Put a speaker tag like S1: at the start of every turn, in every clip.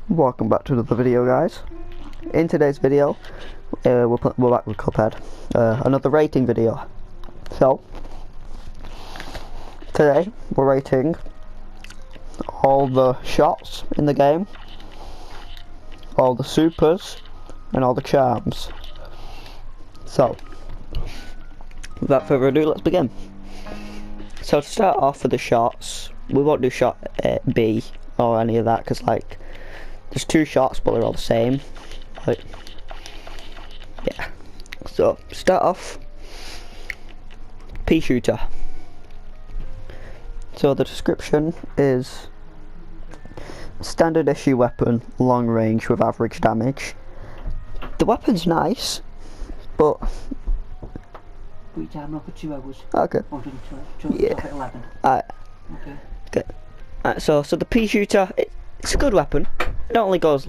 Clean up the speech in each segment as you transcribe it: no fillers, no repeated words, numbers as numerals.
S1: Welcome back to another video, guys. In today's video, we're back with Cuphead, another rating video. So, today we're rating all the shots in the game, all the supers, and all the charms. So, without further ado, let's begin. So to start off with the shots, we won't do shot B or any of that, because like, there's two shots but they're all the same. Like, yeah. So start off, pea shooter. So the description is standard issue weapon, long range with average damage. The weapon's nice, but
S2: Put your timer up for 2 hours.
S1: okay.
S2: Yeah. At 11.
S1: Alright.
S2: Okay.
S1: Good. Alright, so the pea shooter, it's a good weapon. It only goes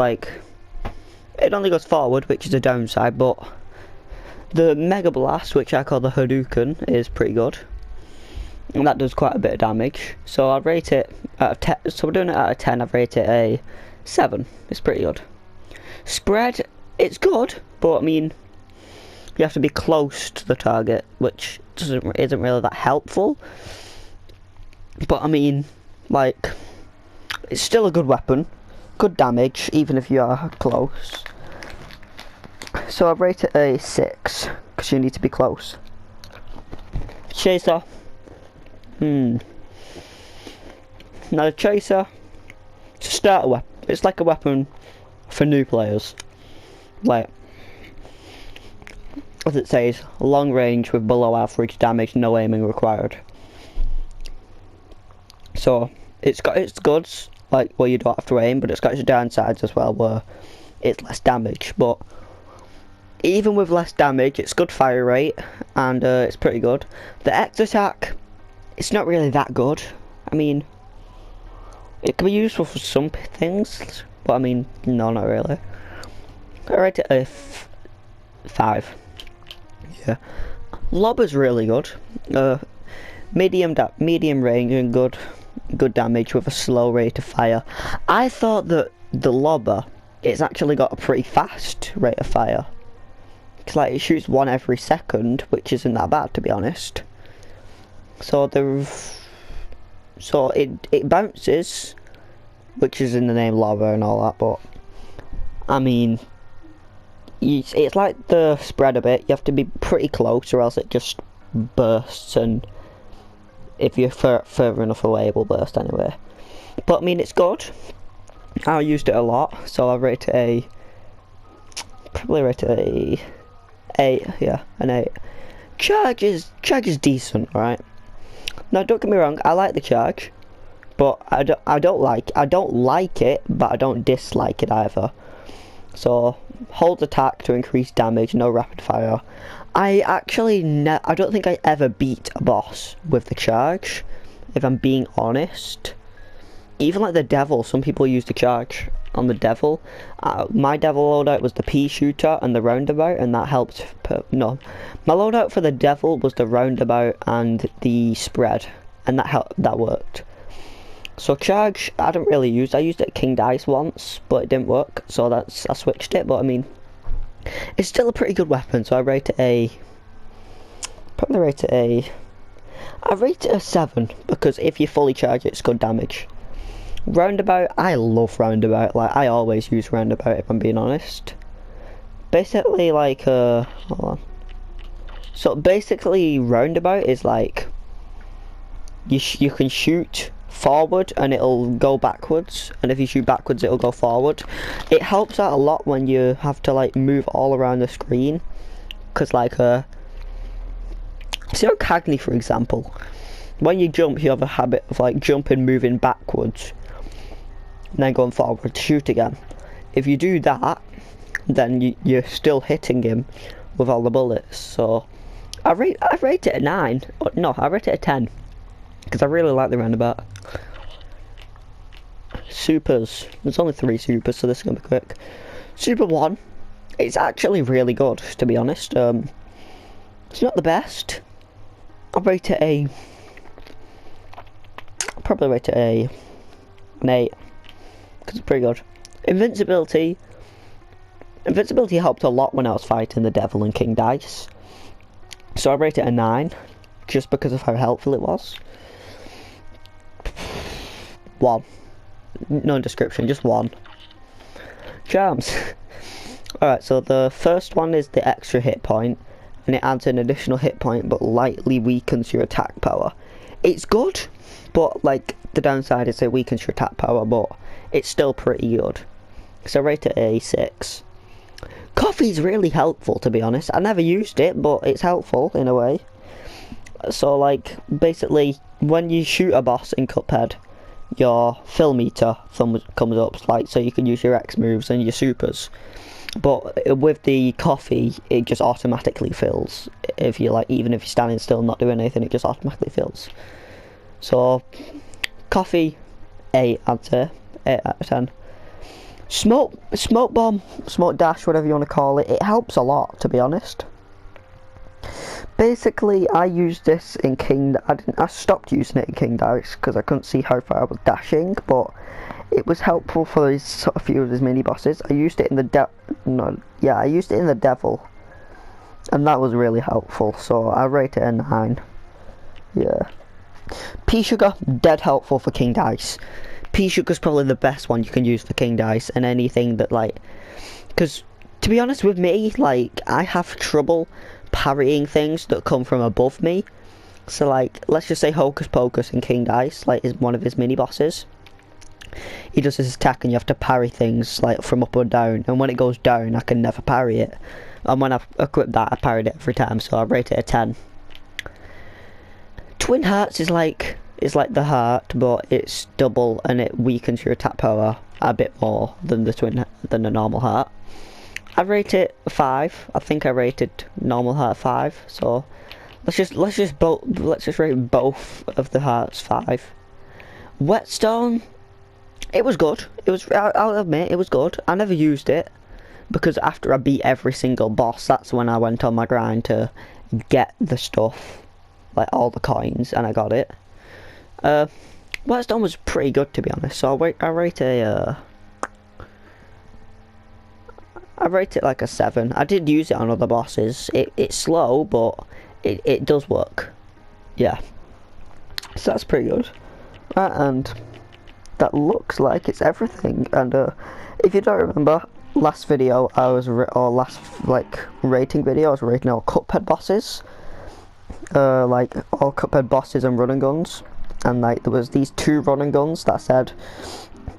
S1: forward, which is a downside, but the Mega Blast, which I call the Hadouken, is pretty good. And that does quite a bit of damage. So I'd rate it out of 10. So we're doing it out of 10. I'd rate it a 7. It's pretty good. Spread, it's good, but I mean, you have to be close to the target, which isn't really that helpful. But I mean, like, it's still a good weapon, good damage, even if you are close. So I'd rate it a 6, because you need to be close. Chaser. Now the chaser, it's a starter weapon. It's like a weapon for new players. Like, as it says, long range with below average damage, no aiming required. So it's got its goods, like where you don't have to aim, but it's got its downsides as well, where it's less damage. But even with less damage, it's good fire rate, and it's pretty good. The X attack, it's not really that good. I mean, it can be useful for some things, but I mean, no, not really. I rate it a 5. Yeah. Lobber's really good. Medium range and good damage with a slow rate of fire. I thought that the Lobber, it's actually got a pretty fast rate of fire. It's like it shoots one every second, which isn't that bad, to be honest. So it bounces, which is in the name Lobber and all that, but I mean, it's like the spread a bit. You have to be pretty close or else it just bursts, and if you're further enough away it will burst anyway. But I mean, it's good. I used it a lot, so I rate it probably rate it a 8. Yeah, an 8. Charge is decent, right? Now don't get me wrong, I like the charge, but I don't like it, but I don't dislike it either. So hold attack to increase damage, no rapid fire. I don't think I ever beat a boss with the charge, if I'm being honest. Even like the devil, some people use the charge on the devil. My devil loadout was the pea shooter and the roundabout, and that helped. No, my loadout for the devil was the roundabout and the spread, and that worked. So charge, I don't really use. I used it at King Dice once, but it didn't work, so I switched it. But I mean, it's still a pretty good weapon, so I rate it a 7, because if you fully charge it, it's good damage. Roundabout, I love roundabout. Like, I always use roundabout, if I'm being honest. Basically, like, hold on. So basically, roundabout is like, you can shoot forward and it'll go backwards, and if you shoot backwards it'll go forward. It helps out a lot when you have to like move all around the screen, because like see on Cagney for example, when you jump you have a habit of like jumping, moving backwards and then going forward to shoot again. If you do that, then you're still hitting him with all the bullets. So I rate it a 9. No, I rate it a 10, because I really like the roundabout. Supers. There's only 3 supers, so this is going to be quick. Super 1. It's actually really good, to be honest. It's not the best. I'll rate it a... I'll probably rate it an 8. Because it's pretty good. Invincibility helped a lot when I was fighting the devil and King Dice. So I rate it a 9, just because of how helpful it was. 1. No description, just 1. Charms. Alright, so the first one is the extra hit point, and it adds an additional hit point but lightly weakens your attack power. It's good, but like the downside is it weakens your attack power, but it's still pretty good. So I rate it a 6. Coffee's really helpful, to be honest. I never used it, but it's helpful in a way. So like, basically, when you shoot a boss in Cuphead, your fill meter comes up, like, so you can use your X moves and your supers. But with the coffee, it just automatically fills. If you like, even if you're standing still, not doing anything, it just automatically fills. So, coffee, 8, I'd say, 8 out of 10. Smoke bomb, smoke dash, whatever you want to call it, it helps a lot, to be honest. Basically, I used this in I stopped using it in King Dice because I couldn't see how far I was dashing, but it was helpful for a few of his mini bosses. I used it in the I used it in the devil, and that was really helpful. So I rate it a 9. Yeah. Pea sugar, dead helpful for King Dice. Pea sugar's probably the best one you can use for King Dice, and anything that like, because to be honest with me, like, I have trouble parrying things that come from above me. So like, let's just say Hocus Pocus in King Dice, like, is one of his mini bosses. He does his attack and you have to parry things like from up or down, and when it goes down I can never parry it, and when I've equipped that I parried it every time, so I rate it a 10. Twin Hearts is like the heart, but it's double and it weakens your attack power a bit more than the normal heart. I rate it a 5. I think I rated normal heart 5. So let's just rate both of the hearts 5. Whetstone, it was good. I'll admit it was good. I never used it because after I beat every single boss, that's when I went on my grind to get the stuff, like all the coins, and I got it. Whetstone was pretty good, to be honest. So I rate it like a 7. I did use it on other bosses. It's slow, but it does work. Yeah. So that's pretty good. And that looks like it's everything. And if you don't remember, last video last rating video, I was rating all Cuphead bosses. Like all Cuphead bosses and running guns. And like there was these 2 running guns that said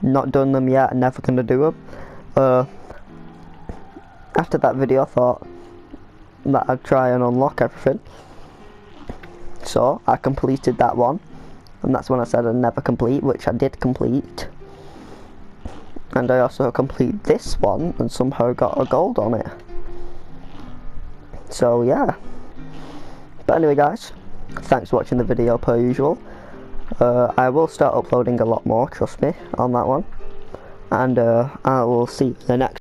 S1: not done them yet, never gonna do them. After that video I thought that I'd try and unlock everything, so I completed that one, and that's when I said I'd never complete, which I did complete. And I also completed this one and somehow got a gold on it. So yeah. But anyway guys, thanks for watching the video per usual. I will start uploading a lot more, trust me, on that one. And I will see you in the next